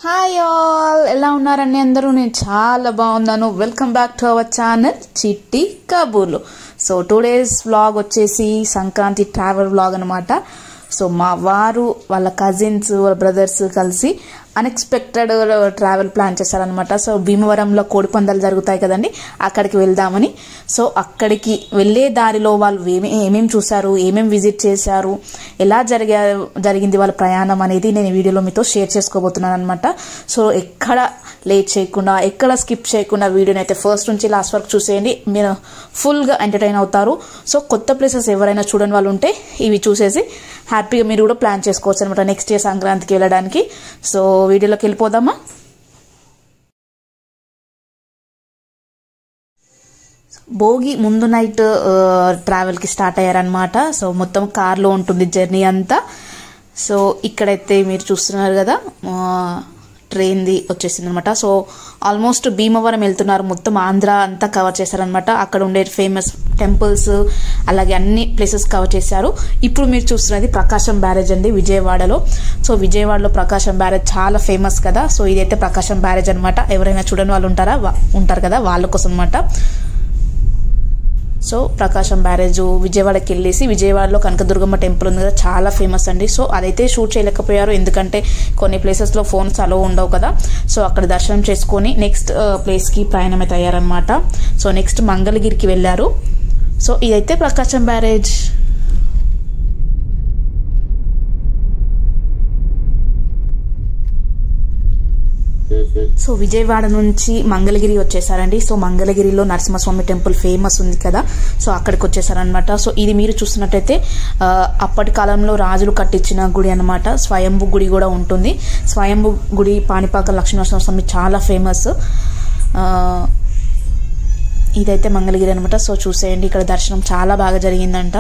Hi all, ఎలా ఉన్నారండి అందరూ? నేను చాలా బాగున్నాను. Welcome back to our channel చిట్టి కబూర్లు. సో టుడేస్ వ్లాగ్ వచ్చేసి సంక్రాంతి ట్రావెల్ వ్లాగ్ అనమాట. సో మా వారు వాళ్ళ కజిన్స్ వాళ్ళ బ్రదర్స్ కలిసి అన్ఎక్స్పెక్టెడ్ ట్రావెల్ ప్లాన్ చేశారనమాట. సో భీమవరంలో కోడిపందాలు జరుగుతాయి కదండి, అక్కడికి వెళ్దామని. సో అక్కడికి వెళ్ళే దారిలో వాళ్ళు ఏమేమి చూశారు, ఏమేమి విజిట్ చేశారు, ఎలా జరిగింది వాళ్ళ ప్రయాణం అనేది నేను ఈ వీడియోలో మీతో షేర్ చేసుకోబోతున్నాను అనమాట. సో ఎక్కడ లేట్ చేయకుండా, ఎక్కడ స్కిప్ చేయకుండా వీడియోని అయితే ఫస్ట్ నుంచి లాస్ట్ వరకు చూసేయండి. మీరు ఫుల్గా ఎంటర్టైన్ అవుతారు. సో కొత్త ప్లేసెస్ ఎవరైనా చూడని వాళ్ళు ఉంటే ఇవి చూసేసి హ్యాపీగా మీరు కూడా ప్లాన్ చేసుకోవచ్చు అనమాట నెక్స్ట్ డే సంక్రాంతికి వెళ్ళడానికి. సో వీడియోలోకి వెళ్ళిపోదామా? భోగి ముందు నైట్ ట్రావెల్కి స్టార్ట్ అయ్యారనమాట. సో మొత్తం కార్లో ఉంటుంది జర్నీ అంతా. సో ఇక్కడైతే మీరు చూస్తున్నారు కదా, ట్రైన్ది వచ్చేసింది అనమాట. సో ఆల్మోస్ట్ భీమవరం వెళ్తున్నారు, మొత్తం ఆంధ్ర అంతా కవర్ చేశారనమాట. అక్కడ ఉండే ఫేమస్ టెంపుల్స్ అలాగే అన్ని ప్లేసెస్ కవర్ చేశారు. ఇప్పుడు మీరు చూస్తున్నది ప్రకాశం బ్యారేజ్ అండి, విజయవాడలో. సో విజయవాడలో ప్రకాశం బ్యారేజ్ చాలా ఫేమస్ కదా. సో ఇదైతే ప్రకాశం బ్యారేజ్ అనమాట. ఎవరైనా చూడని వాళ్ళు ఉంటారు కదా, వాళ్ళ కోసం అనమాట. సో ప్రకాశం బ్యారేజ్ విజయవాడకి వెళ్ళేసి, విజయవాడలో కనకదుర్గమ్మ టెంపుల్ ఉంది కదా, చాలా ఫేమస్ అండి. సో అదైతే షూట్ చేయలేకపోయారు, ఎందుకంటే కొన్ని ప్లేసెస్లో ఫోన్స్ అలో ఉండవు కదా. సో అక్కడ దర్శనం చేసుకొని నెక్స్ట్ ప్లేస్కి ప్రయాణం అయితే అయ్యారనమాట. సో నెక్స్ట్ మంగళగిరికి వెళ్ళారు. సో ఇదైతే ప్రకాశం బ్యారేజ్. సో విజయవాడ నుంచి మంగళగిరి వచ్చేసారండి. సో మంగళగిరిలో నరసింహస్వామి టెంపుల్ ఫేమస్ ఉంది కదా, సో అక్కడికి వచ్చేసారనమాట. సో ఇది మీరు చూస్తున్నట్టయితే అప్పటి కాలంలో రాజులు కట్టించిన గుడి అనమాట. స్వయంభూ గుడి కూడా ఉంటుంది. స్వయంభూ గుడి పాణిపాక లక్ష్మీనరసింహస్వామి చాలా ఫేమస్. ఇదైతే మంగళగిరి అనమాట. సో చూసేయండి, ఇక్కడ దర్శనం చాలా బాగా జరిగిందంట.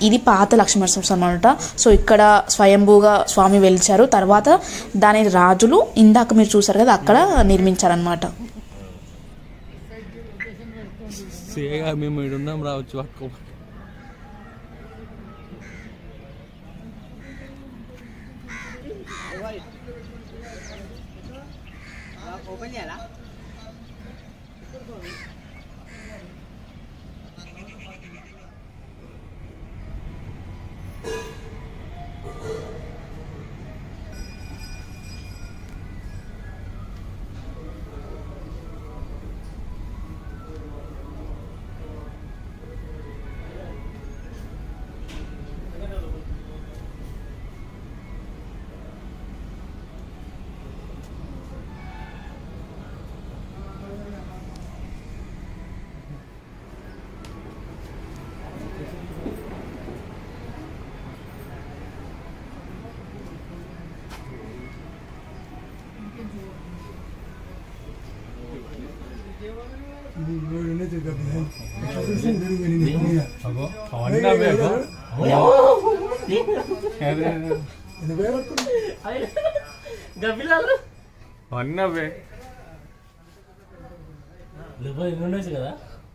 ఇది పాత లక్ష్మీనరసింహస్వామి అనమాట. సో ఇక్కడ స్వయంభూగా స్వామి వెలిచారు. తర్వాత దాని రాజులు ఇందాక మీరు చూసారు కదా, అక్కడ నిర్మించారనమాట. మేము ఇడున్నాం, రావచ్చు అక్క.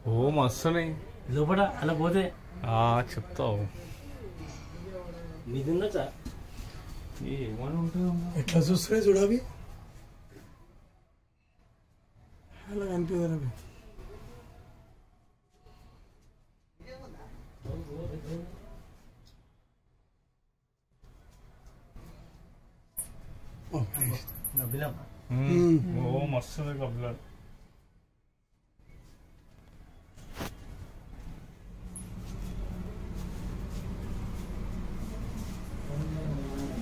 ఓ మస్తున్నాయి లోపల, అలా పోతే చెప్తావు. ఏమని ఉంటుంది ఎట్లా చూస్తున్నాయి చూడాలి, అలా కనిపించాలి. ఓ మస్తు కబ్లా.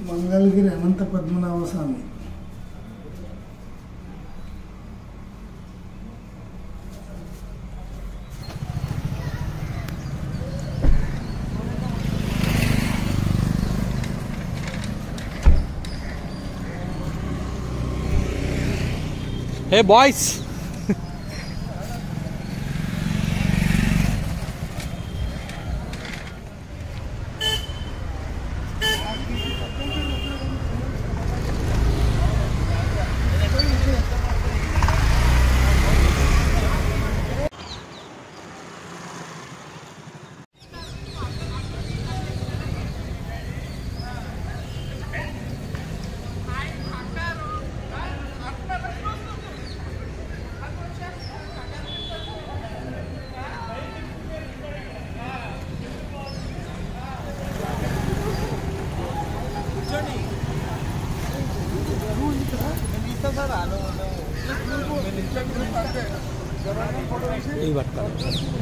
మంగళగిరి అనంత పద్మనాభ స్వామి. Hey boys!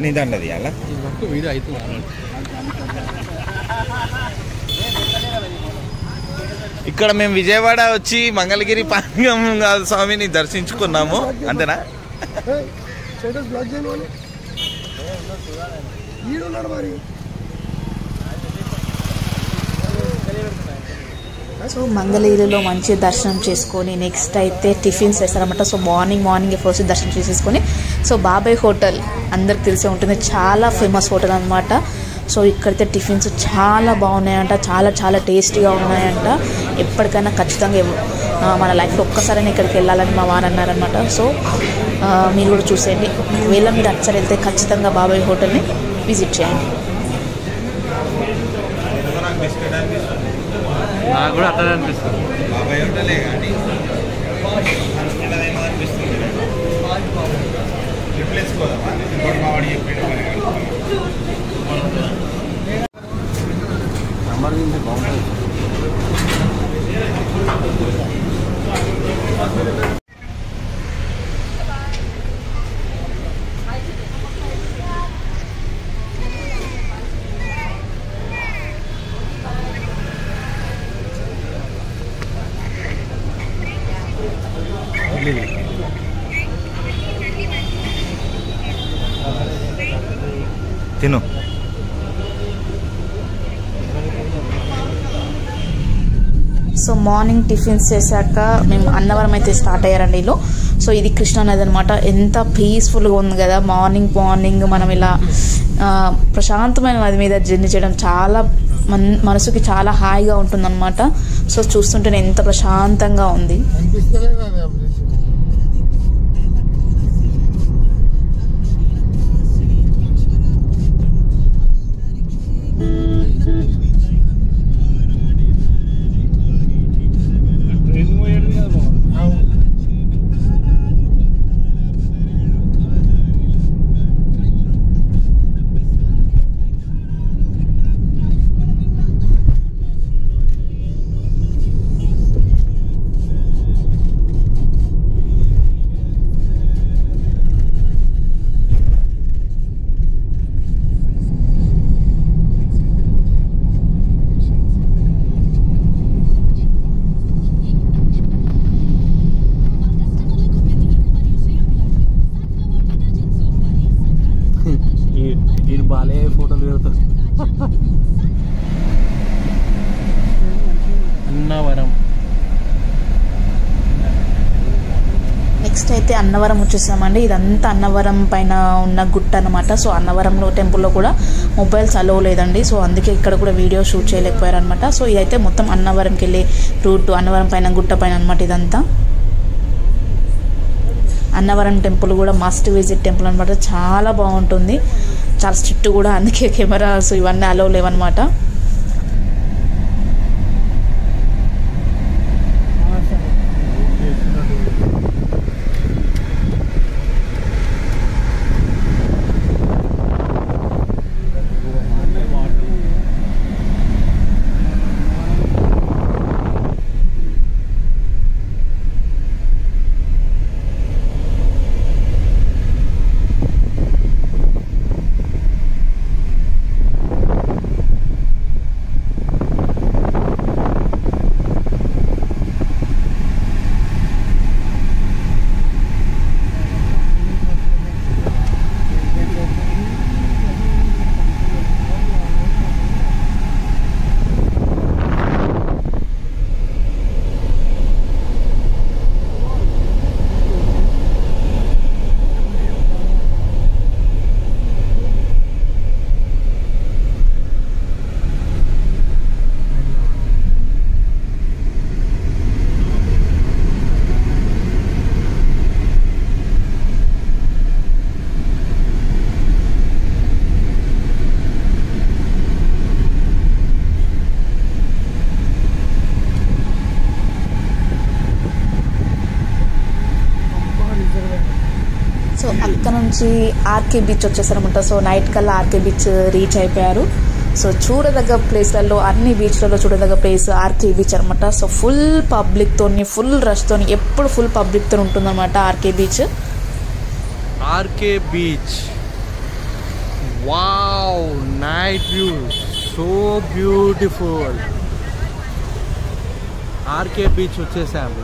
నీదండది అలా వీడియో అవుతుంది. ఇక్కడ మేము విజయవాడ వచ్చి మంగళగిరి పాంగంగా స్వామిని దర్శించుకున్నాము. అంతేనా? సో మంగళగిరిలో మంచి దర్శనం చేసుకొని నెక్స్ట్ అయితే టిఫిన్స్ చేస్తారన్నమాట. సో మార్నింగ్ ఫస్ట్ దర్శనం చేసేసుకొని సో బాబాయ్ హోటల్ అందరికి తెలిసే ఉంటుంది, చాలా ఫేమస్ హోటల్ అనమాట. సో ఇక్కడైతే టిఫిన్స్ చాలా బాగున్నాయంట, చాలా టేస్టీగా ఉన్నాయంట. ఎప్పటికైనా ఖచ్చితంగా మన లైఫ్లో ఒక్కసారైనా ఇక్కడికి వెళ్ళాలని మా వారు అన్నారనమాట. సో మీరు కూడా చూసేయండి. ఒకవేళ మీరు అచ్చరి వెళ్తే ఖచ్చితంగా బాబాయ్ హోటల్ని విజిట్ చేయండి. నాకు కూడా అట్లా అనిపిస్తుంది. బాబాయ్ హోటలే కానీ తిను. సో మార్నింగ్ టిఫిన్స్ చేశాక మేము అన్నవరం అయితే స్టార్ట్ అయ్యారండి ఇల్లు. సో ఇది కృష్ణానది అనమాట. ఎంత పీస్ఫుల్గా ఉంది కదా. మార్నింగ్ మనం ఇలా ప్రశాంతమైన నది మీద జర్నీ చేయడం చాలా మనసుకి చాలా హాయిగా ఉంటుందన్నమాట. సో చూస్తుంటేనే ఎంత ప్రశాంతంగా ఉంది. బాలే ఫోటోలు పెడతారు. అన్నవరం నెక్స్ట్ అయితే అన్నవరం వచ్చేసామండి. ఇదంతా అన్నవరం పైన ఉన్న గుట్ట అనమాట. సో అన్నవరంలో టెంపుల్లో కూడా మొబైల్స్ అలో లేదండి. సో అందుకే ఇక్కడ కూడా వీడియో షూట్ చేయలేకపోయారు అనమాట. సో ఇదైతే మొత్తం అన్నవరంకి వెళ్ళే రూట్, అన్నవరం పైన గుట్ట పైన అనమాట ఇదంతా. అన్నవరం టెంపుల్ కూడా మస్ట్ విజిట్ టెంపుల్ అనమాట. చాలా బాగుంటుంది, చాలా స్ట్రిక్ట్ కూడా, అందుకే కెమెరాస్ ఇవన్నీ అలో లేవన్నమాట. సో అక్కడ నుంచి ఆర్కే బీచ్ వచ్చేసారనమాట. సో నైట్ కల్లా ఆర్కే బీచ్ రీచ్ అయిపోయారు. సో చూడదగ్గ ప్లేస్లలో అన్ని బీచ్లలో చూడదగ్గ ప్లేస్ ఆర్కే బీచ్ అనమాట. సో ఫుల్ పబ్లిక్తోని ఫుల్ రష్తోని ఎప్పుడు ఫుల్ పబ్లిక్తో ఉంటుందన్నమాట RK beach. RK beach wow night view so beautiful. RK beach వచ్చేసాము.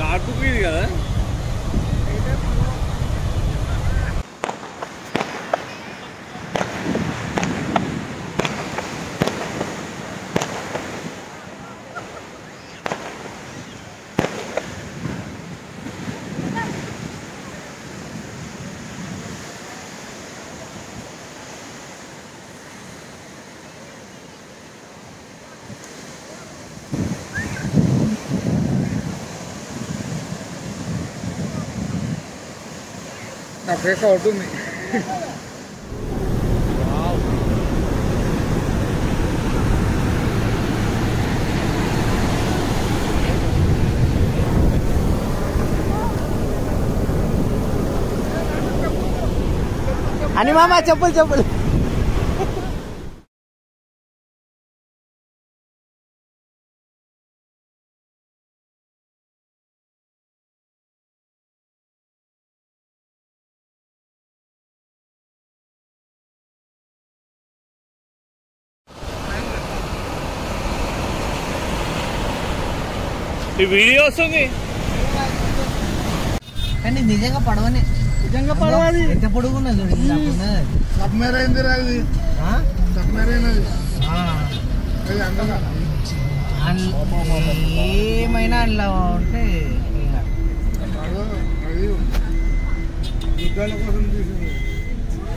ఘాటుపోయింది కదా. బ్రేక్ అవుతుంది. అని మామ చెప్పులు ఈ వీడియో వస్తుంది. కానీ నిజంగా పడవనే, నిజంగా పడవది ఎంత పొడుగున్నా చూడు. సబ్మెరైన్ అది సబ్మెరైన్ అది ఏమైనా అట్లా ఉంటే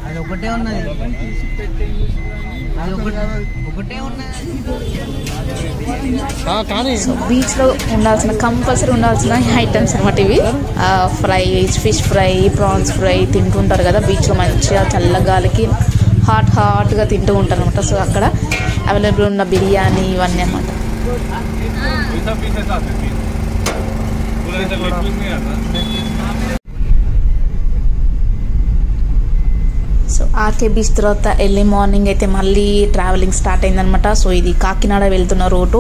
అది ఒకటే ఉన్నది, అది ఒకటే ఉన్నది. సో బీచ్లో ఉండాల్సిన కంపల్సరీ ఉండాల్సిన ఐటమ్స్ అనమాట ఇవి. Fry, fish fry, prawns fry తింటుంటారు కదా బీచ్లో. మంచిగా చల్లగాలికి హాట్గా తింటూ ఉంటారు అనమాట. సో అక్కడ అవైలబుల్ ఉన్న బిర్యానీ ఇవన్నీ అనమాట. సో ఆర్కే బీచ్ తర్వాత ఎర్లీ మార్నింగ్ అయితే మళ్ళీ ట్రావెలింగ్ స్టార్ట్ అయిందనమాట. సో ఇది కాకినాడ వెళ్తున్న రోడ్డు.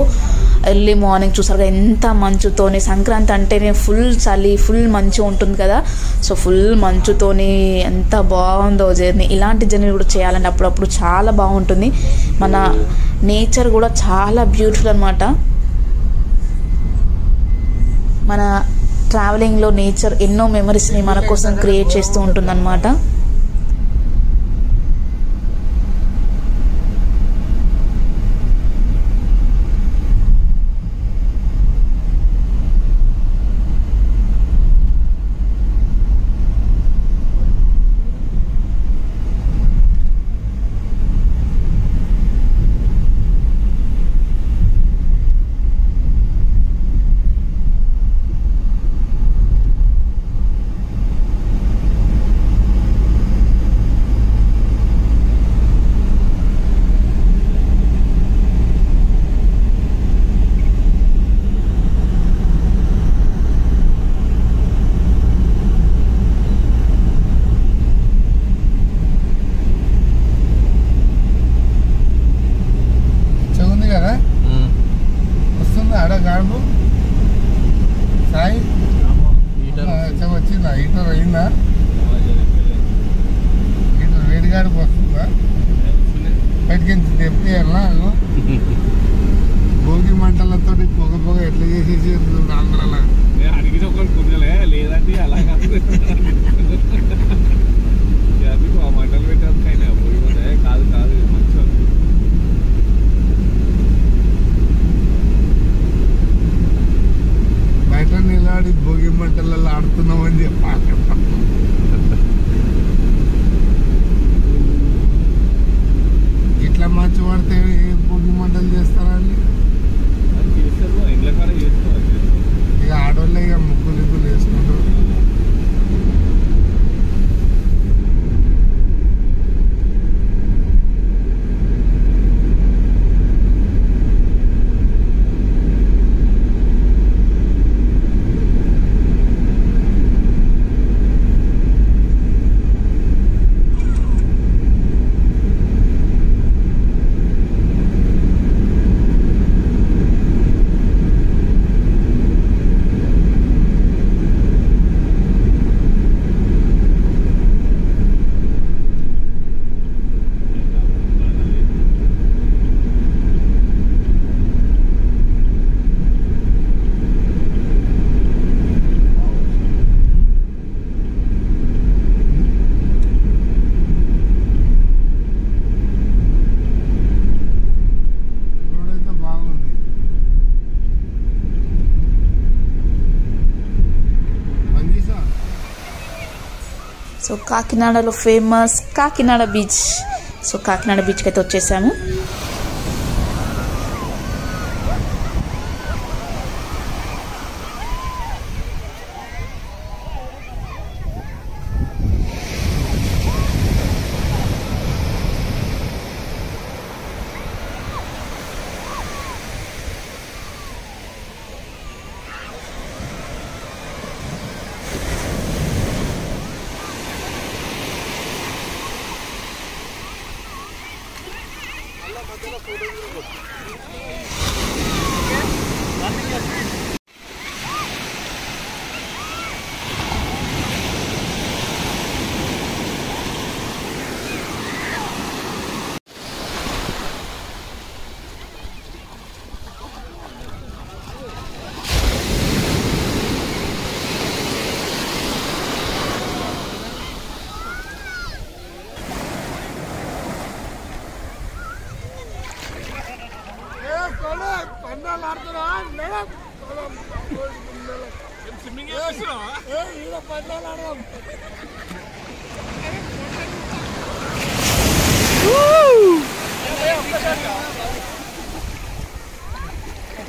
ఎర్లీ మార్నింగ్ చూసారుగా ఎంత మంచుతోని, సంక్రాంతి అంటేనే ఫుల్ చలి ఫుల్ మంచు ఉంటుంది కదా. సో ఫుల్ మంచుతోని ఎంత బాగుందో జర్నీ. ఇలాంటి జర్నీ కూడా చేయాలంటే అప్పుడప్పుడు చాలా బాగుంటుంది. మన నేచర్ కూడా చాలా బ్యూటిఫుల్ అనమాట. మన ట్రావెలింగ్లో నేచర్ ఎన్నో మెమరీస్ని మన కోసం క్రియేట్ చేస్తూ ఉంటుందన్నమాట. భోగి మంటలతో పొగ ఎట్లా చేసేసి ఆంధ్రాలో అడిగిన ఒకరు కుదరలే లేదండి అలా కాదు ఆ మంటలు పెట్టారు కాదు కాదు మంచిగా బయట నిలబడి భోగి మంటలలో ఆడుతున్నామని చెప్పాలి. ఇట్లా మంచి పడితే భోగి మంటలు చేస్తారండి. చేస్తారు ఇంట్లో కూడా చేస్తారు ఇక ఆడవాళ్ళే ఇక ముగ్గులు ఇగ్గులు వేసుకుంటారు. సో కాకినాడలో famous Kakinada beach. So Kakinada బీచ్కి అయితే వచ్చేసాము.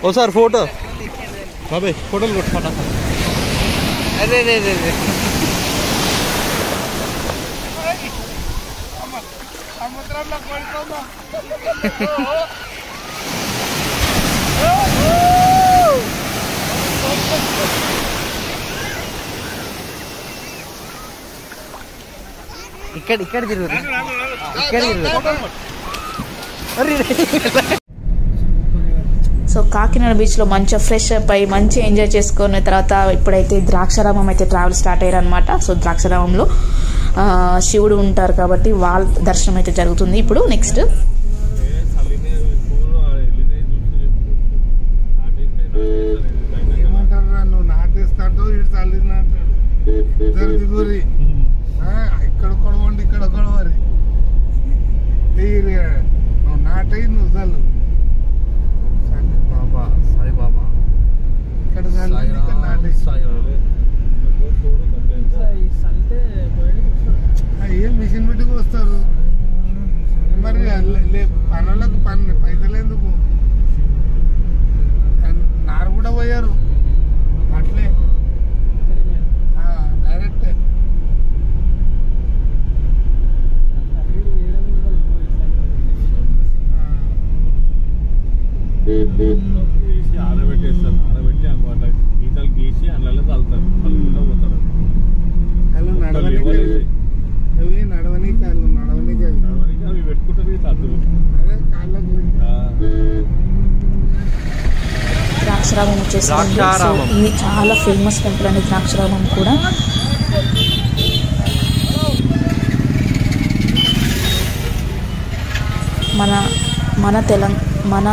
ఓసారి ఫోటో బాబాయ్ ఫోటోలు కొట్టుకున్నా. అదే అదే అదే అదే సముద్రంలో కొడుకోమా. ఇక్కడ ఇక్కడ తిరుగు ఇక్కడ తిరుగు. సో కాకినాడ బీచ్లో మంచిగా ఫ్రెష్ అప్ అయ్యి మంచిగా ఎంజాయ్ చేసుకున్న తర్వాత ఇప్పుడైతే ద్రాక్షారామం అయితే ట్రావెల్ స్టార్ట్ అయ్యారనమాట. సో ద్రాక్షారామంలో శివుడు ఉంటారు కాబట్టి వాళ్ళ దర్శనం అయితే జరుగుతుంది. ఇప్పుడు నెక్స్ట్ ఏమంటారు, నువ్వు నాటేస్తాడు ఇటు చల్లినట్టాడు ఇద్దరు దిగురి ఇక్కడ కొడవండి ఇక్కడ కొడవరి నువ్వు నాటయి నువ్వు చల్లు. బాబా సాయిబాబా ఇక్కడ చల్లి ఇక్కడ నాటేసి ఏం మిషన్ పెట్టుకు వస్తారు మరి పనులకు పైసలు ఎందుకు. నారు కూడా పోయారు అట్లే డైరెక్ట్. ఆరబెట్టేస్తారు, ఆరబెట్టి అనమాట గీతలు గీసి అందులో చల్లుతారు, చల్లుకుంటూ పోతారు. వాళ్ళు నడవనీకి అవి పెట్టుకుంటారు తత్తులు. అదే కాళ్ళకు ద్రాక్షారామం వచ్చేసింది. సో ఇది చాలా ఫేమస్ టెంపుల్ అండి ద్రాక్షారామం కూడా. మన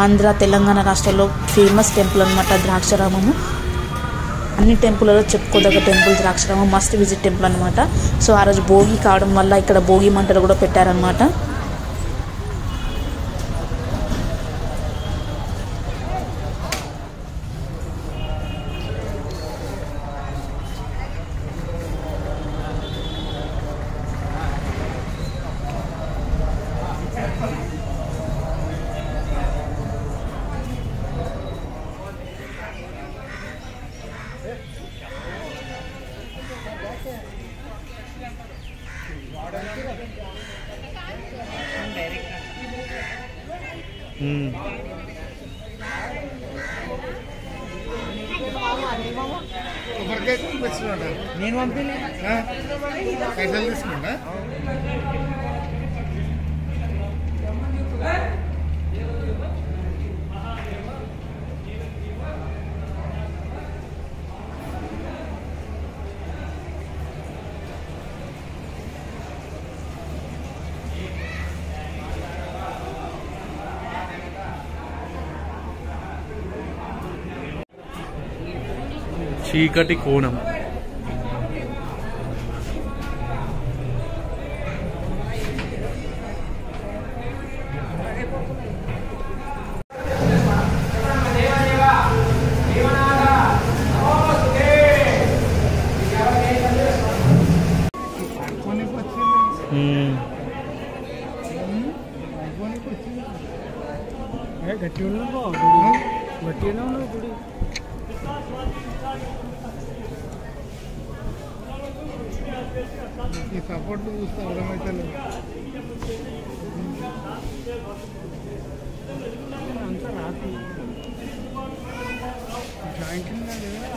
ఆంధ్ర తెలంగాణ రాష్ట్రాల్లో ఫేమస్ టెంపుల్ అనమాట ద్రాక్షారామము. అన్ని టెంపుల్లో చెప్పుకోదగ్గ temple Draksharamam, must visit temple అనమాట. సో ఆ రోజు భోగి కావడం వల్ల ఇక్కడ భోగి మంటలు కూడా పెట్టారనమాట. నేను పంపిలే పైసలు తీసుకుంటా చీకటి కోణం. గట్టి ఉన్నావు గట్టిగానే ఉన్నావు గుడి. ఈ సపోర్ట్ చూస్తే అర్థమైతే అంతా రాత్రి జాయింట్ లేదా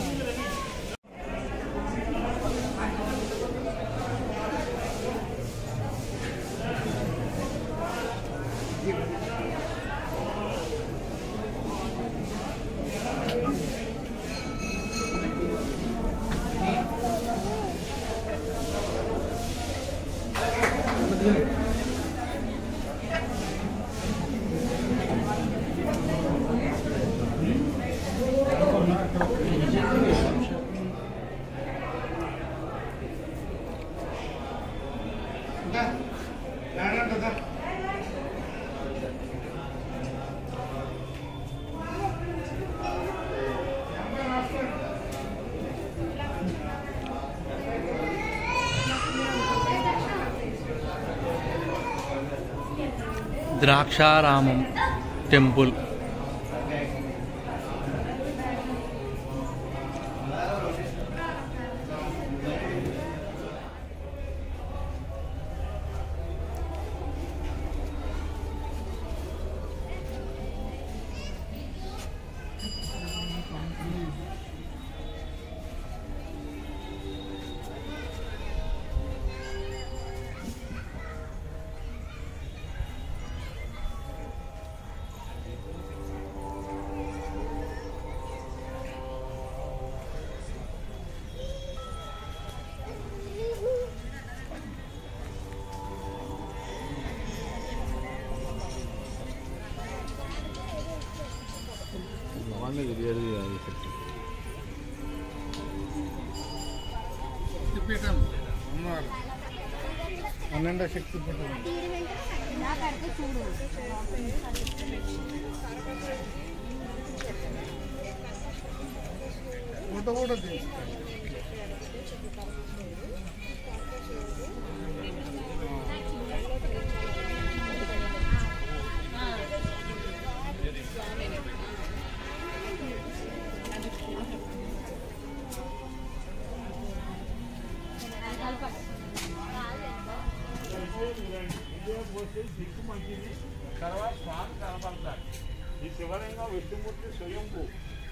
ద్రాక్షారామం టెంపుల్. శక్తిపీఠం అమ్మవారు 12వ శక్తిపీఠం. ఫోటో కూడా తీసుకోండి. తర్వాత స్వామి కనపడతాడు. ఈ శివలింగం విష్ణుమూర్తి స్వయంకు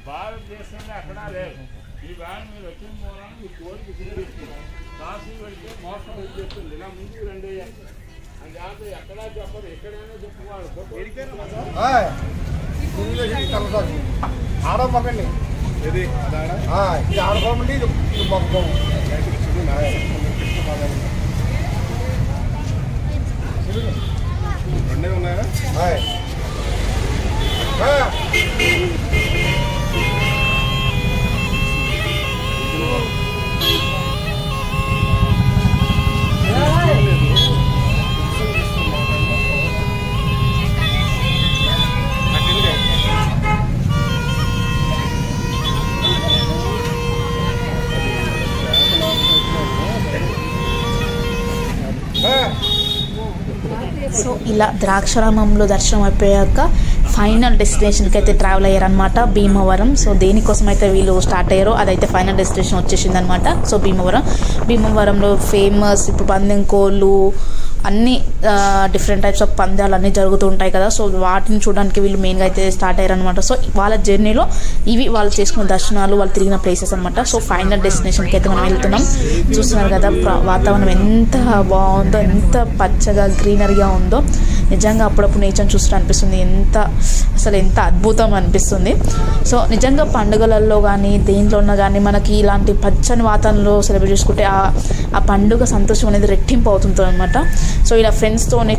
భారతదేశంలో ఎక్కడా లేదు. ఈ వేళ మీరు వచ్చిన మూలాన మీ కోరిక తీరుస్తుంది. కాశీ వెళ్తే మోసం వచ్చేస్తుంది. ఇలా ముందుకు రండి అని దాంతో ఎక్కడా చెప్పరు, ఎక్కడైనా చెప్పుకోవాలి. ఆడమ్మకండి ఇది ఆడబొమ్మండి, ఇది మొక్కబొమ్మ. రెండే ఉన్నాయా? ఇలా ద్రాక్షారామంలో దర్శనం అయిపోయాక ఫైనల్ డెస్టినేషన్కి అయితే ట్రావెల్ అయ్యారనమాట, భీమవరం. సో దేనికోసం అయితే వీళ్ళు స్టార్ట్ అయ్యారో అదైతే ఫైనల్ డెస్టినేషన్ వచ్చేసింది అనమాట. సో భీమవరంలో ఫేమస్ ఇప్పుడు పందెం కోళ్ళు అన్ని డిఫరెంట్ టైప్స్ ఆఫ్ పందాలు అన్నీ జరుగుతూ ఉంటాయి కదా. సో వాటిని చూడడానికి వీళ్ళు మెయిన్గా అయితే స్టార్ట్ అయ్యారనమాట. సో వాళ్ళ జర్నీలో ఇవి వాళ్ళు చేసుకున్న దర్శనాలు, వాళ్ళు తిరిగిన ప్లేసెస్ అనమాట. సో ఫైనల్ డెస్టినేషన్కి అయితే మనం వెళ్తున్నాం. చూస్తున్నారు కదా వాతావరణం ఎంత బాగుందో, ఎంత పచ్చగా గ్రీనరీగా ఉందో. నిజంగా అప్పుడప్పుడు నేచర్ చూస్తూ అనిపిస్తుంది, ఎంత అద్భుతం అనిపిస్తుంది. సో నిజంగా పండుగలలో కానీ దేంట్లో ఉన్నా కానీ మనకి ఇలాంటి పచ్చని వాతావరణంలో సెలబ్రేట్ చేసుకుంటే ఆ పండుగ సంతోషం అనేది రెట్టింపు అవుతుంది అనమాట. సో ఇలా ఫ్రెండ్స్తోనే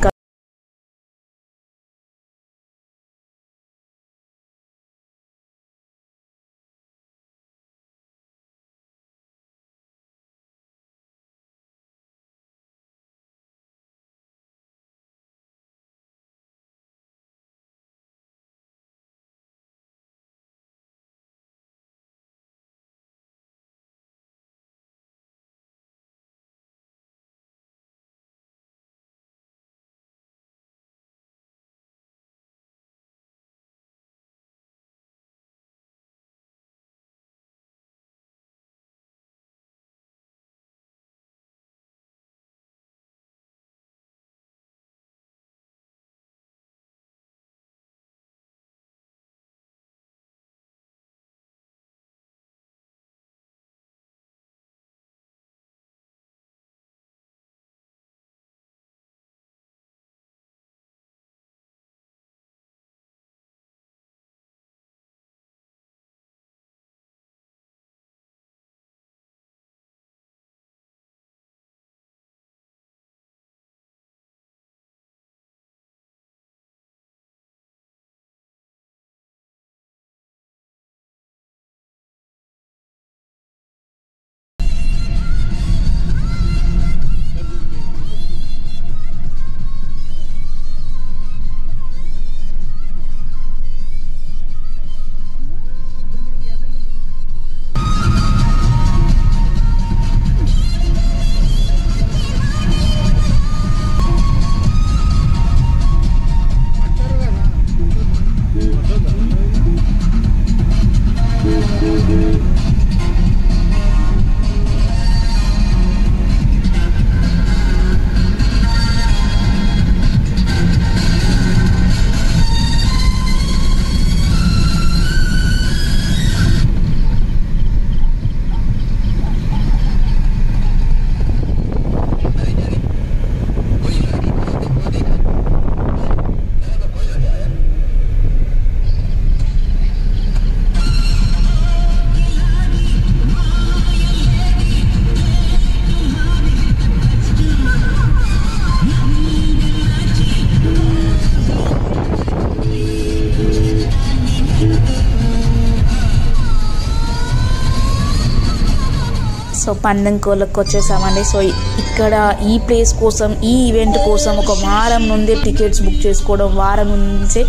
సో పందెం కోళ్ళకి వచ్చేసామండి. సో ఇక్కడ ఈ ప్లేస్ కోసం, ఈ ఈవెంట్ కోసం ఒక వారం నుండి టికెట్స్ బుక్ చేసుకోవడం, వారం నుంచే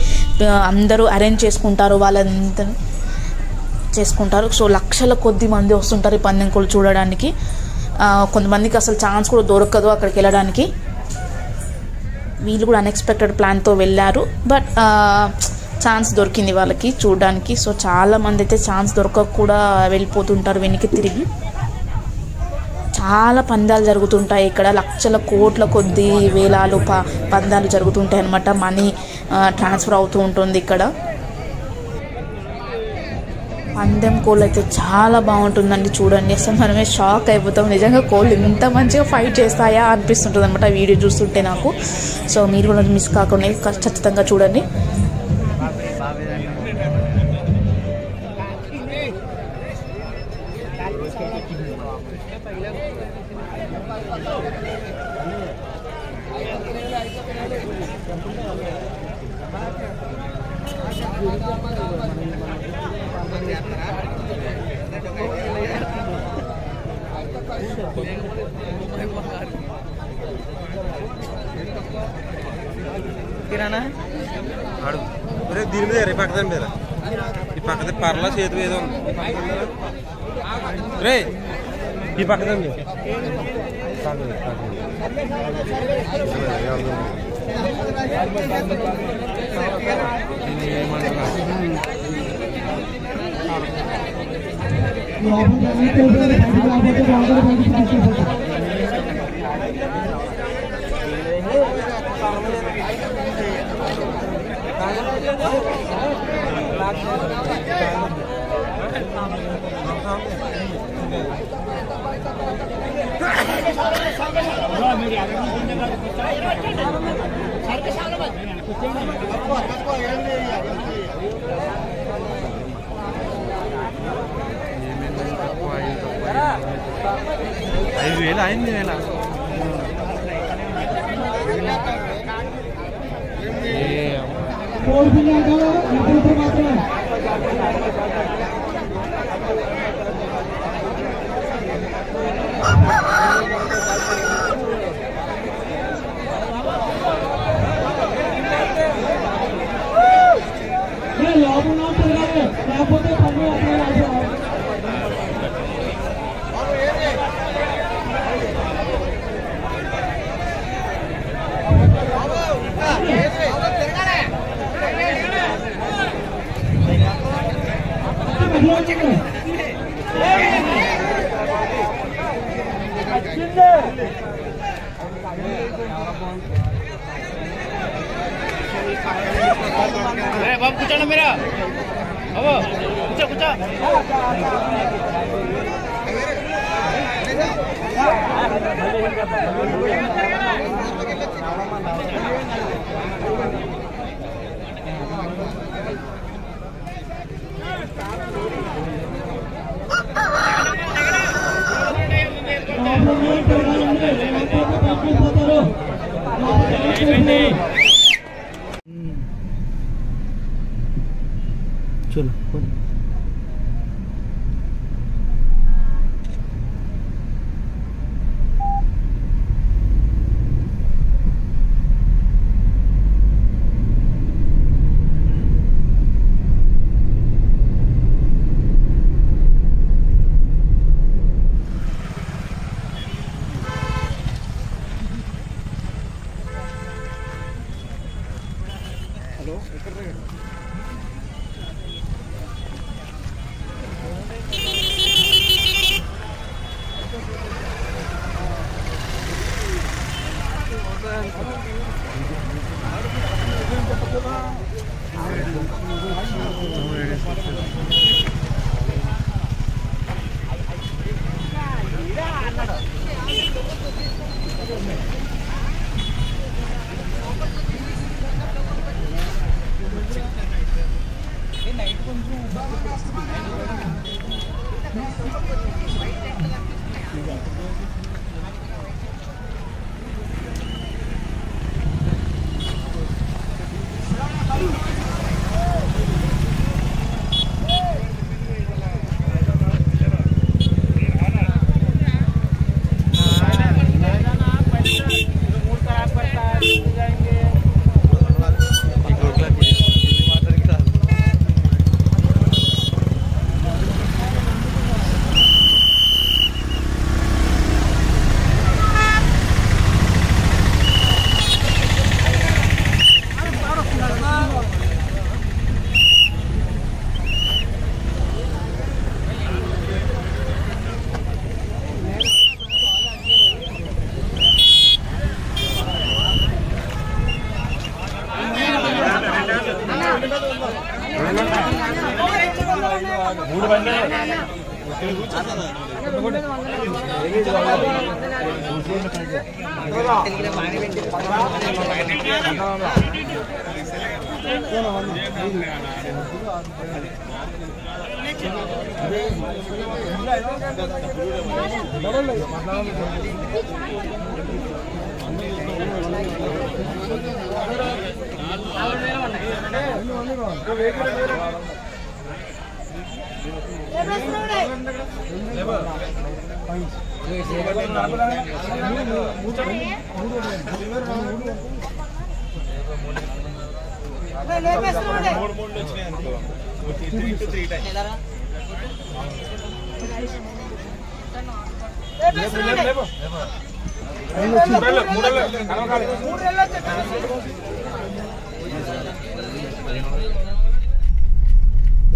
అందరూ అరేంజ్ చేసుకుంటారు, వాళ్ళంతా చేసుకుంటారు. సో లక్షల కొద్ది మంది వస్తుంటారు ఈ పందెం కోళ్ళు చూడడానికి. కొంతమందికి అసలు ఛాన్స్ కూడా దొరకదు అక్కడికి వెళ్ళడానికి. వీళ్ళు కూడా అన్ఎక్స్పెక్టెడ్ ప్లాన్తో వెళ్ళారు, బట్ ఛాన్స్ దొరికింది వాళ్ళకి చూడడానికి. సో చాలామంది అయితే ఛాన్స్ దొరకక కూడా వెళ్ళిపోతుంటారు వెనక్కి తిరిగి. చాలా పందాలు జరుగుతుంటాయి ఇక్కడ, లక్షల కోట్ల కొద్ది వేలాలు పందాలు జరుగుతుంటాయి అన్నమాట. మనీ ట్రాన్స్ఫర్ అవుతూ ఉంటుంది ఇక్కడ. పందెం కోళ్ళు అయితే చాలా బాగుంటుందండి చూడండి, అసలు మనమే షాక్ అయిపోతాం. నిజంగా కోళ్ళు ఇంత మంచిగా ఫైట్ చేస్తాయా అనిపిస్తుంటుంది అనమాట వీడియో చూస్తుంటే నాకు. సో మీరు కూడా మిస్ కాకుండా ఖచ్చితంగా చూడండి. కిరాణా అడుగు దీని మీద రే పక్కన మీద ఈ పక్కన పర్లా చేతి ఏదో రే ఈ పక్కన అయింది వేళ బాబు కూర్చోండి మీరా బాబు కూర్చో కూర్చో चलो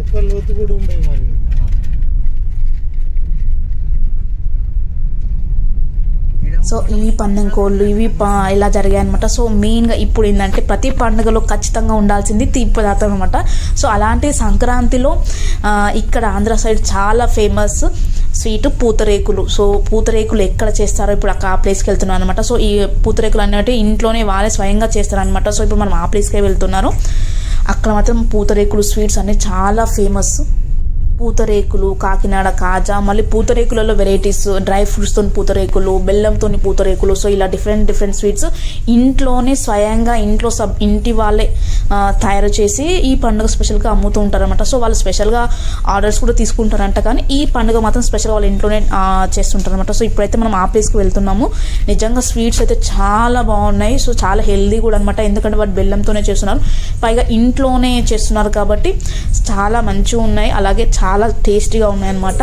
ఎక్కువ లోతు కూడా ఉండవు మరి. సో ఇవి పందెం కోళ్ళు ఇవి ఇలా జరిగాయి అనమాట. సో మెయిన్గా ఇప్పుడు ఏంటంటే ప్రతి పండుగలో ఖచ్చితంగా ఉండాల్సింది తీపి పదార్థం అనమాట. సో అలాంటి సంక్రాంతిలో ఇక్కడ ఆంధ్ర సైడ్ చాలా ఫేమస్ స్వీట్ పూతరేకులు. సో పూతరేకులు ఎక్కడ చేస్తారో ఇప్పుడు ఆ ప్లేస్కి వెళ్తున్నాను అనమాట. సో ఈ పూతరేకులు అనేవి ఇంట్లోనే వాళ్ళే స్వయంగా చేస్తారనమాట. సో ఇప్పుడు మనం ఆ ప్లేస్కే వెళ్తున్నారు. అక్కడ మాత్రం పూతరేకులు స్వీట్స్ అన్నీ చాలా ఫేమస్. పూతరేకులు, కాకినాడ కాజా, మళ్ళీ పూతరేకులలో వెరైటీస్, డ్రై ఫ్రూట్స్తో పూతరేకులు, బెల్లంతో పూతరేకులు. సో ఇలా డిఫరెంట్ స్వీట్స్ ఇంట్లోనే స్వయంగా ఇంటి వాళ్ళే తయారు చేసి ఈ పండుగ స్పెషల్గా అమ్ముతూ ఉంటారనమాట. సో వాళ్ళు స్పెషల్గా ఆర్డర్స్ కూడా తీసుకుంటారంట, కానీ ఈ పండుగ మాత్రం స్పెషల్గా వాళ్ళు ఇంట్లోనే చేస్తుంటారనమాట. సో ఇప్పుడైతే మనం ఆ ప్లేస్కి వెళ్తున్నాము. నిజంగా స్వీట్స్ అయితే చాలా బాగున్నాయి. సో చాలా హెల్దీ కూడా అనమాట, ఎందుకంటే వాళ్ళు బెల్లంతోనే చేస్తున్నారు, పైగా ఇంట్లోనే చేస్తున్నారు కాబట్టి చాలా మంచిగా ఉన్నాయి, అలాగే చాలా టేస్టీగా ఉన్నాయన్నమాట.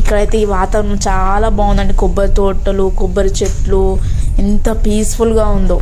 ఇక్కడైతే ఈ వాతావరణం చాలా బాగుందండి. కొబ్బరి తోటలు, కొబ్బరి చెట్లు, ఎంత పీస్ఫుల్గా ఉందో.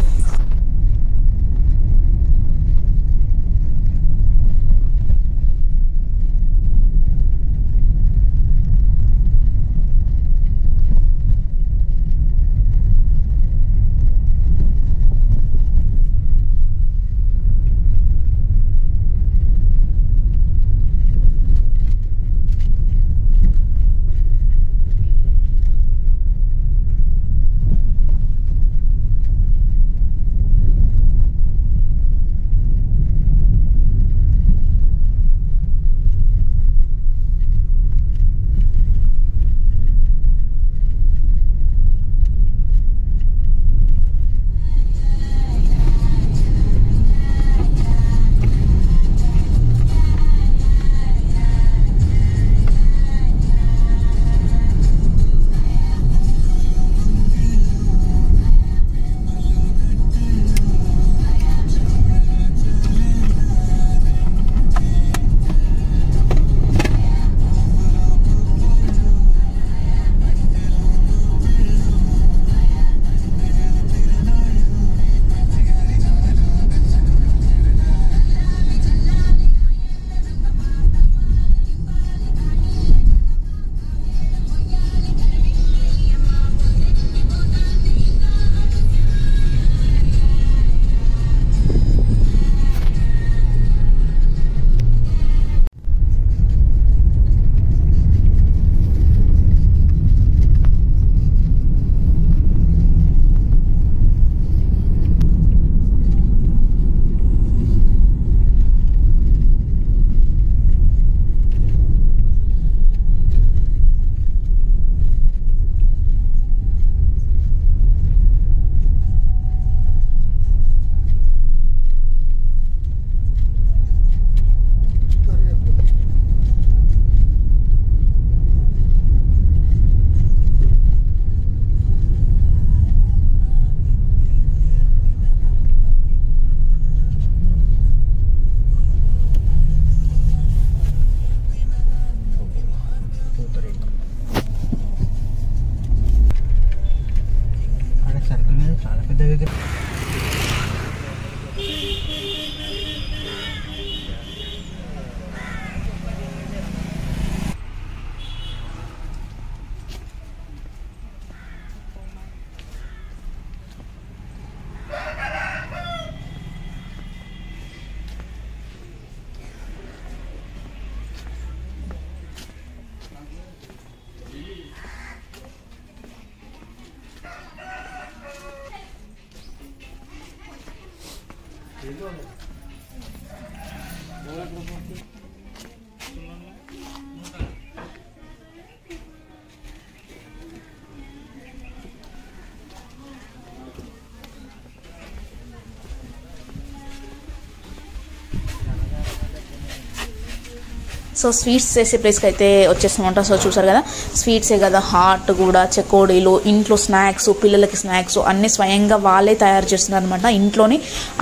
సో స్వీట్స్ చేసే ప్లేస్కి అయితే వచ్చేస్తామంట. సో చూసారు కదా, స్వీట్సే కదా, హాట్ కూడా, చెకోడీలు, ఇంట్లో స్నాక్స్, పిల్లలకి స్నాక్స్ అన్నీ స్వయంగా వాళ్ళే తయారు చేస్తున్నారు అనమాట. ఇంట్లోనే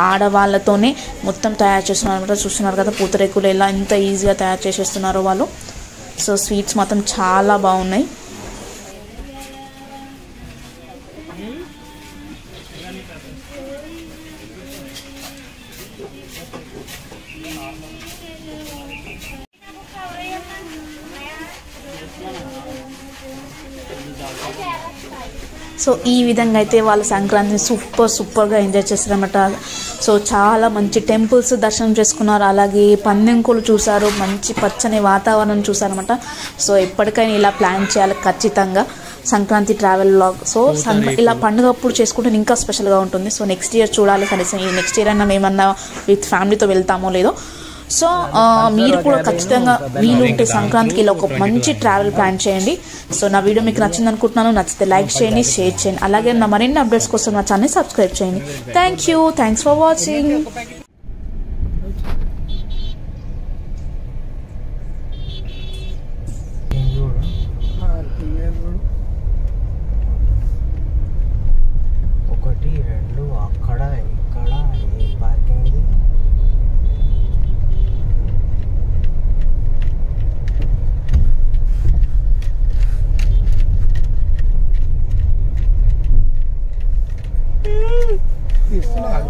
ఆడవాళ్ళతోనే మొత్తం తయారు చేస్తున్నారు అనమాట. చూస్తున్నారు కదా పూతరేకులు ఎలా ఎంత ఈజీగా తయారు చేసేస్తున్నారో వాళ్ళు. సో స్వీట్స్ మాత్రం చాలా బాగున్నాయి. సో ఈ విధంగా అయితే వాళ్ళ సంక్రాంతిని సూపర్గా ఎంజాయ్ చేస్తారన్నమాట. సో చాలా మంచి టెంపుల్స్ దర్శనం చేసుకున్నారు, అలాగే పందెంకులు చూసారు, మంచి పచ్చని వాతావరణం చూసారన్నమాట. సో ఎప్పటికైనా ఇలా ప్లాన్ చేయాలి ఖచ్చితంగా సంక్రాంతి ట్రావెల్ వ్లాగ్. సో ఇలా పండుగ అప్పుడు చేసుకుంటే ఇంకా స్పెషల్గా ఉంటుంది. సో నెక్స్ట్ ఇయర్ చూడాలి, కనీసం ఈ నెక్స్ట్ ఇయర్ అన్నా మేమన్నా విత్ ఫ్యామిలీతో వెళ్తామో లేదో. సో మీరు కూడా ఖచ్చితంగా వీలు ఉంటే సంక్రాంతికి ఇలా ఒక మంచి ట్రావెల్ ప్లాన్ చేయండి. సో నా వీడియో మీకు నచ్చింది అనుకుంటున్నాను. నచ్చితే లైక్ చేయండి, షేర్ చేయండి, అలాగే నా మరిన్ని అప్డేట్స్ కోసం నా ఛానల్ సబ్స్క్రైబ్ చేయండి. Thanks for watching. ఒకటి రెండు అక్కడ ఇక్కడ ఏ పార్కింగ్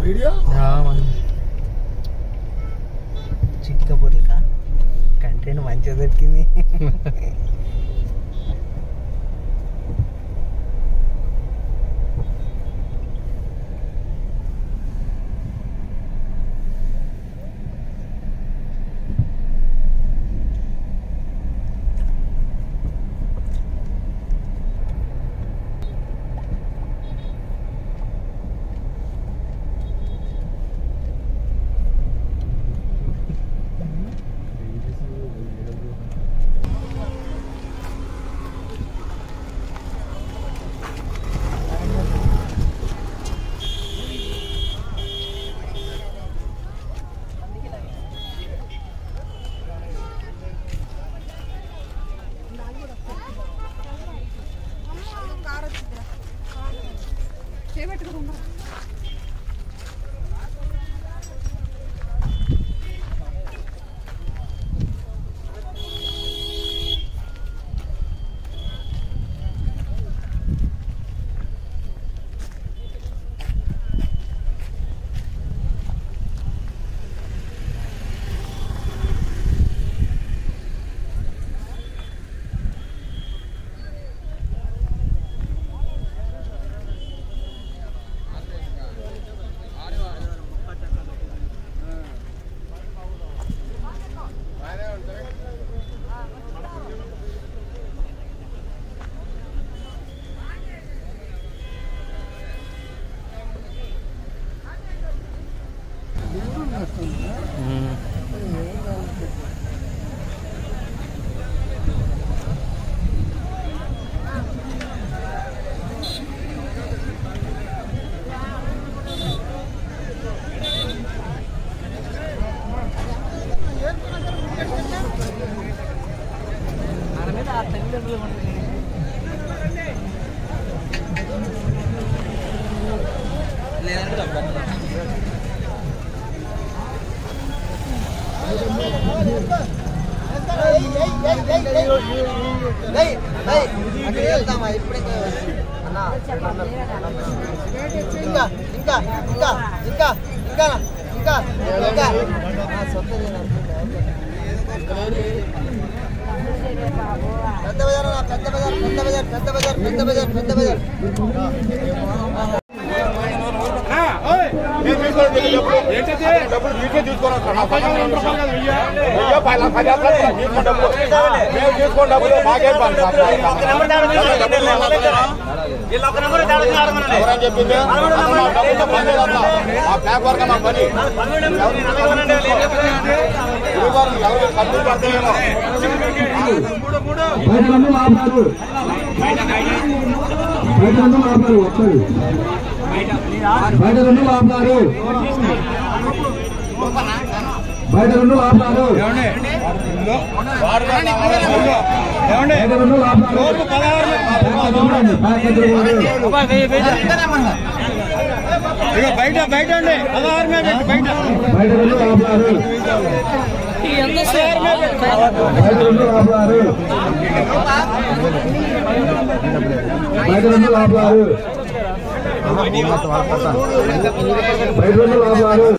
వీడియో చిట్టి కబుర్లకా కంటెంట్ మంచిగా దొరికింది. బయట